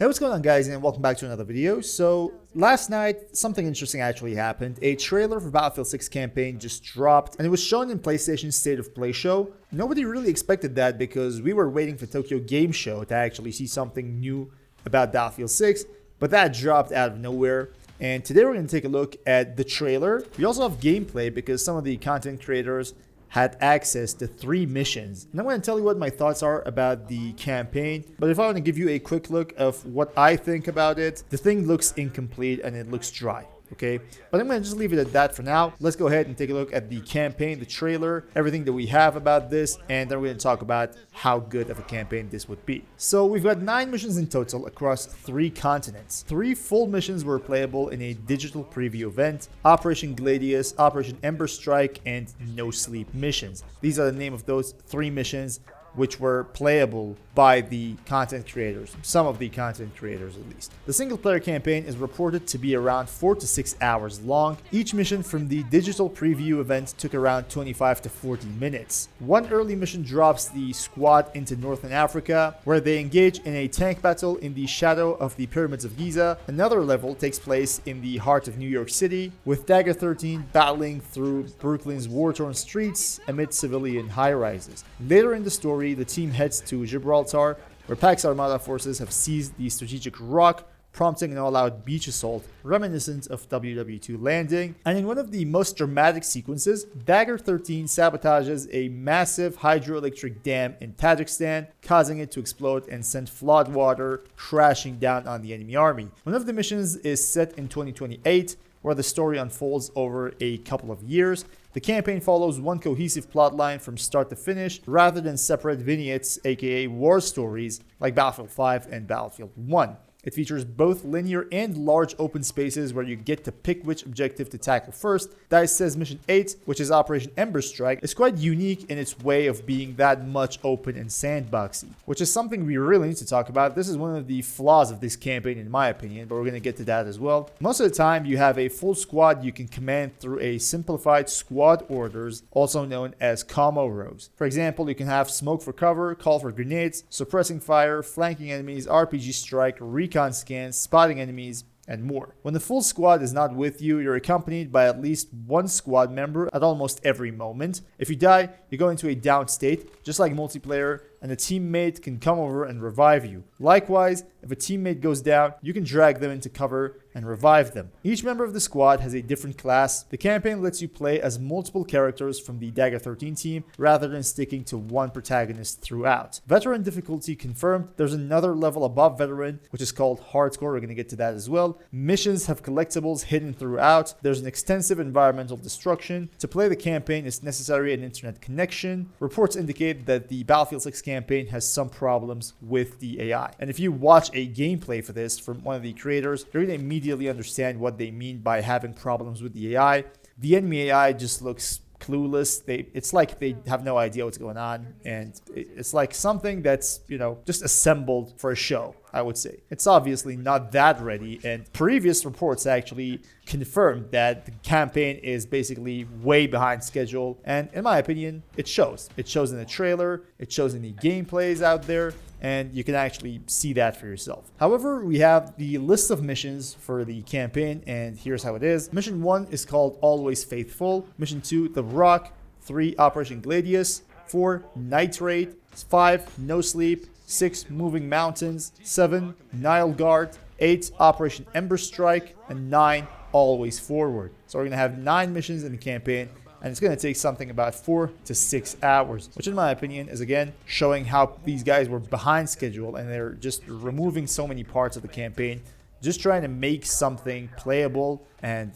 Hey, what's going on, guys, and welcome back to another video. So last night something interesting actually happened. A trailer for Battlefield 6 campaign just dropped and it was shown in PlayStation's State of Play show. Nobody really expected that because we were waiting for Tokyo Game Show to actually see something new about Battlefield 6, but that dropped out of nowhere. And today we're going to take a look at the trailer. We also have gameplay because some of the content creators had access to 3 missions. And I'm going to tell you what my thoughts are about the campaign. But if I want to give you a quick look of what I think about it, the thing looks incomplete and it looks dry. Okay, but I'm going to just leave it at that for now. Let's go ahead and take a look at the campaign, the trailer, everything that we have about this, and then we're going to talk about how good of a campaign this would be. So we've got 9 missions in total across 3 continents. 3 full missions were playable in a digital preview event: Operation Gladius, Operation Ember Strike, and No Sleep missions. These are the name of those 3 missions which were playable by the content creators, some of the content creators at least. The single player campaign is reported to be around 4 to 6 hours long. Each mission from the digital preview event took around 25 to 40 minutes. One early mission drops the squad into Northern Africa, where they engage in a tank battle in the shadow of the pyramids of Giza. Another level takes place in the heart of New York City, with Dagger 13 battling through Brooklyn's war-torn streets amid civilian high-rises. Later in the story, the team heads to Gibraltar, where Pax Armada forces have seized the strategic rock, prompting an all-out beach assault reminiscent of WW2 Landing. And in one of the most dramatic sequences, Dagger 13 sabotages a massive hydroelectric dam in Tajikistan, causing it to explode and send flood water crashing down on the enemy army. One of the missions is set in 2028, where the story unfolds over a couple of years. The campaign follows one cohesive plotline from start to finish, rather than separate vignettes, aka war stories, like Battlefield 5 and Battlefield 1. It features both linear and large open spaces where you get to pick which objective to tackle first. DICE says Mission 8, which is Operation Ember Strike, is quite unique in its way of being that much open and sandboxy, which is something we really need to talk about. This is one of the flaws of this campaign in my opinion, but we're going to get to that as well. Most of the time you have a full squad you can command through a simplified squad orders, also known as commo rows. For example, you can have smoke for cover, call for grenades, suppressing fire, flanking enemies, RPG strike, recon scans, spotting enemies, and more. When the full squad is not with you, you're accompanied by at least one squad member at almost every moment. If you die, you go into a down state, just like multiplayer, and a teammate can come over and revive you. Likewise, if a teammate goes down, you can drag them into cover and revive them. Each member of the squad has a different class. The campaign lets you play as multiple characters from the Dagger 13 team rather than sticking to one protagonist throughout. Veteran difficulty confirmed. There's another level above veteran, which is called hardcore. We're going to get to that as well. Missions have collectibles hidden throughout. There's an extensive environmental destruction. To play the campaign is necessary an internet connection. Reports indicate that the Battlefield 6 campaign has some problems with the AI. And if you watch a gameplay for this from one of the creators, you're going to immediately understand what they mean by having problems with the AI. The enemy AI just looks clueless. It's like they have no idea what's going on, and it's like something that's, just assembled for a show, I would say. It's obviously not that ready, and previous reports actually confirmed that the campaign is basically way behind schedule, and in my opinion, it shows. It shows in the trailer, it shows in the gameplays out there, and you can actually see that for yourself. However, we have the list of missions for the campaign, and here's how it is. Mission 1 is called Always Faithful. Mission 2, The Rock. 3, Operation Gladius. 4, Night Raid. 5, No Sleep. 6, Moving Mountains. 7, Nile Guard. 8, Operation Ember Strike. And 9, Always Forward. So we're going to have 9 missions in the campaign, and it's going to take something about 4 to 6 hours, which in my opinion is again showing how these guys were behind schedule and they're just removing so many parts of the campaign, just trying to make something playable and,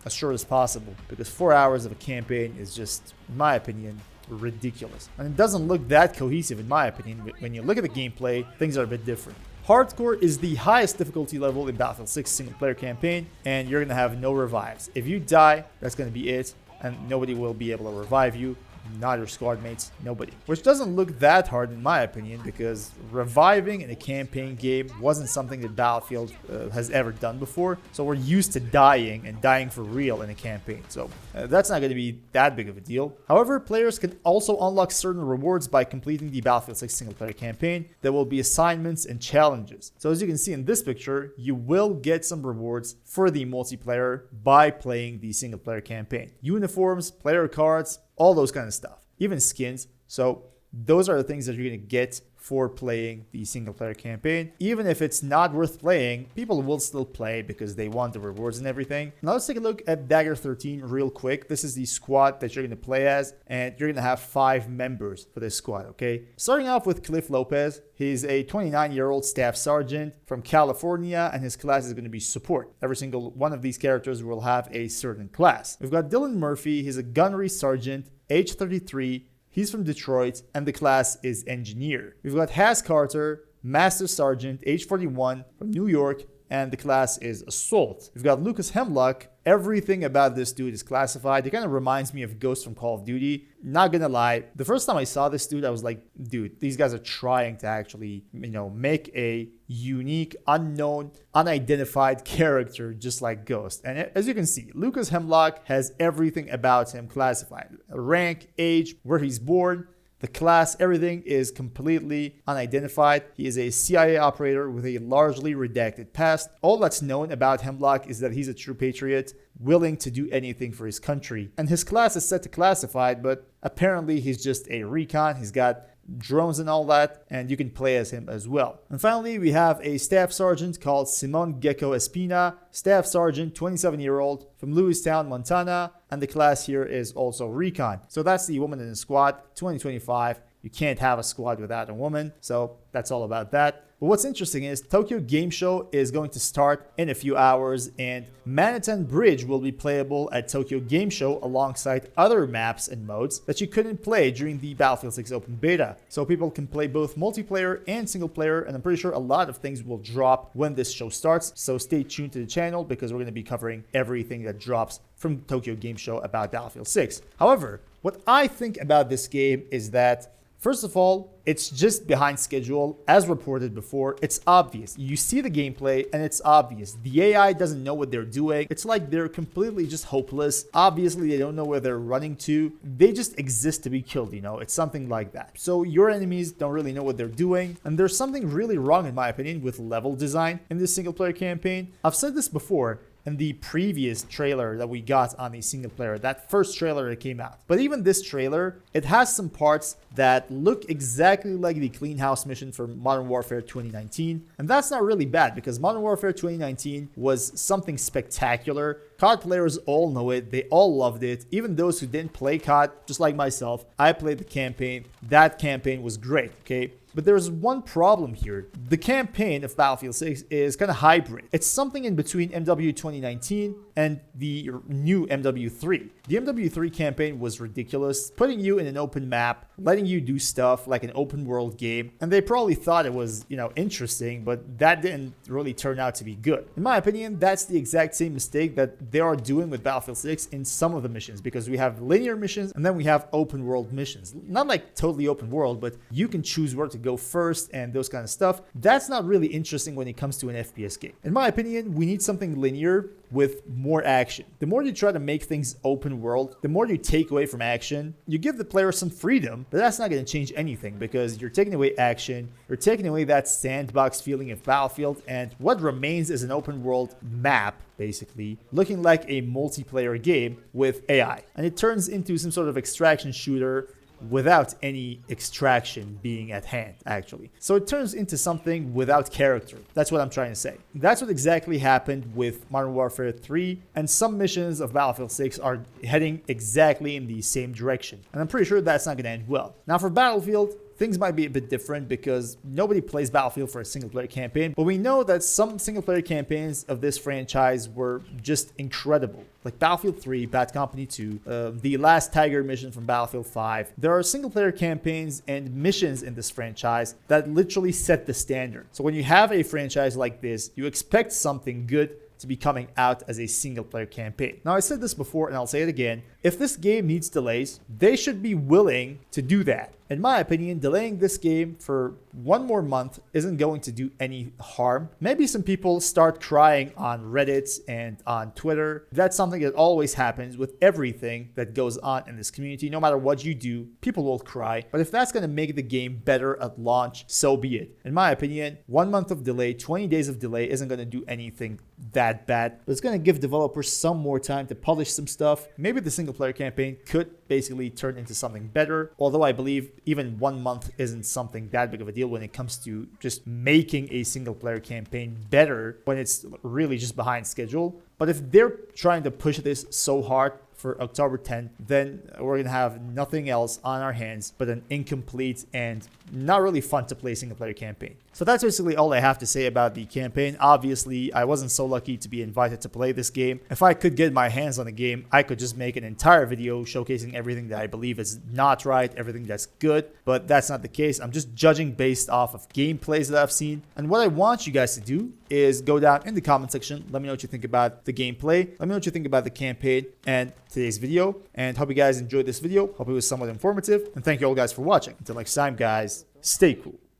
as short as possible, because 4 hours of a campaign is just, in my opinion, ridiculous. And it doesn't look that cohesive in my opinion. When you look at the gameplay, things are a bit different. Hardcore is the highest difficulty level in Battlefield 6 single player campaign, and you're going to have no revives. If you die, that's going to be it, and nobody will be able to revive you. Not your squad mates, nobody. Which doesn't look that hard in my opinion, because reviving in a campaign game wasn't something that Battlefield has ever done before. So we're used to dying and dying for real in a campaign. So that's not going to be that big of a deal. However, players can also unlock certain rewards by completing the Battlefield 6 single player campaign. There will be assignments and challenges. So as you can see in this picture, you will get some rewards for the multiplayer by playing the single player campaign. Uniforms, player cards, all those kind of stuff, even skins. So those are the things that you're going to get for playing the single player campaign. Even if it's not worth playing, people will still play because they want the rewards and everything. Now let's take a look at Dagger 13 real quick. This is the squad that you're going to play as, and you're going to have 5 members for this squad, okay? Starting off with Cliff Lopez. He's a 29-year-old staff sergeant from California, and his class is going to be support. Every single one of these characters will have a certain class. We've got Dylan Murphy. He's a gunnery sergeant, age 33. He's from Detroit, and the class is engineer. We've got Has Carter, Master Sergeant, age 41, from New York, and the class is assault. We've got Lucas Hemlock. Everything about this dude is classified. It kind of reminds me of Ghost from Call of Duty. Not gonna lie, the first time I saw this dude, I was like, dude, these guys are trying to actually, make a unique, unknown, unidentified character just like Ghost. And as you can see, Lucas Hemlock has everything about him classified. Rank, age, where he's born, the class, everything is completely unidentified. He is a CIA operator with a largely redacted past. All that's known about Hemlock is that he's a true patriot, willing to do anything for his country. And his class is set to classified, but apparently he's just a recon. He's got drones and all that, and you can play as him as well. And finally, we have a staff sergeant called Simon Gecko Espina, staff sergeant, 27-year-old from Lewistown, Montana, and the class here is also recon. So that's the woman in the squad. 2025, you can't have a squad without a woman, so that's all about that. But what's interesting is Tokyo Game Show is going to start in a few hours, and Manhattan Bridge will be playable at Tokyo Game Show alongside other maps and modes that you couldn't play during the Battlefield 6 open beta. So people can play both multiplayer and single player, and I'm pretty sure a lot of things will drop when this show starts. So stay tuned to the channel because we're going to be covering everything that drops from Tokyo Game Show about Battlefield 6. However, what I think about this game is that, first of all, it's just behind schedule. As reported before, it's obvious. You see the gameplay and it's obvious. The AI doesn't know what they're doing. It's like they're completely just hopeless. Obviously, they don't know where they're running to. They just exist to be killed, It's something like that. So your enemies don't really know what they're doing. And there's something really wrong, in my opinion, with level design in this single player campaign. I've said this before in the previous trailer that we got on the single player, that first trailer that came out. But even this trailer, it has some parts that look exactly like the Clean House mission for Modern Warfare 2019. And that's not really bad because Modern Warfare 2019 was something spectacular. COD players all know it. They all loved it. Even those who didn't play COD, just like myself, I played the campaign. That campaign was great, okay? But there's one problem here. The campaign of Battlefield 6 is kind of hybrid. It's something in between MW 2019 and the new MW3. The MW3 campaign was ridiculous, putting you in an open map, letting you do stuff like an open world game, and they probably thought it was, interesting, but that didn't really turn out to be good. In my opinion, that's the exact same mistake that they are doing with Battlefield 6 in some of the missions, because we have linear missions and then we have open world missions. Not like totally open world, but you can choose where to go first and those kind of stuff. That's not really interesting when it comes to an FPS game. In my opinion, we need something linear with more action. The more you try to make things open world, the more you take away from action. You give the player some freedom, but that's not going to change anything because you're taking away action, you're taking away that sandbox feeling of Battlefield, and what remains is an open world map, basically, looking like a multiplayer game with AI. And it turns into some sort of extraction shooter without any extraction being at hand, actually. So it turns into something without character. That's what I'm trying to say. That's what exactly happened with Modern Warfare 3, and some missions of Battlefield 6 are heading exactly in the same direction. And I'm pretty sure that's not going to end well. Now for Battlefield, things might be a bit different because nobody plays Battlefield for a single-player campaign, but we know that some single-player campaigns of this franchise were just incredible. Like Battlefield 3, Bad Company 2, the last Dagger mission from Battlefield 5. There are single-player campaigns and missions in this franchise that literally set the standard. So when you have a franchise like this, you expect something good to be coming out as a single player campaign. Now, I said this before and I'll say it again. If this game needs delays, they should be willing to do that. In my opinion, delaying this game for one more month isn't going to do any harm. Maybe some people start crying on Reddit and on Twitter. That's something that always happens with everything that goes on in this community. No matter what you do, people will cry. But if that's going to make the game better at launch, so be it. In my opinion, 1 month of delay, 20 days of delay isn't going to do anything that bad. But it's going to give developers some more time to polish some stuff. Maybe the single player campaign could basically turn into something better. Although I believe even 1 month isn't something that big of a deal when it comes to just making a single player campaign better when it's really just behind schedule. But if they're trying to push this so hard for October 10th, then we're going to have nothing else on our hands but an incomplete and not really fun to play single player campaign. So that's basically all I have to say about the campaign. Obviously, I wasn't so lucky to be invited to play this game. If I could get my hands on the game, I could just make an entire video showcasing everything that I believe is not right, everything that's good, but that's not the case. I'm just judging based off of gameplays that I've seen. And what I want you guys to do is go down in the comment section. Let me know what you think about the gameplay. Let me know what you think about the campaign and today's video. And hope you guys enjoyed this video. Hope it was somewhat informative. And thank you all guys for watching. Until next time, guys, stay cool.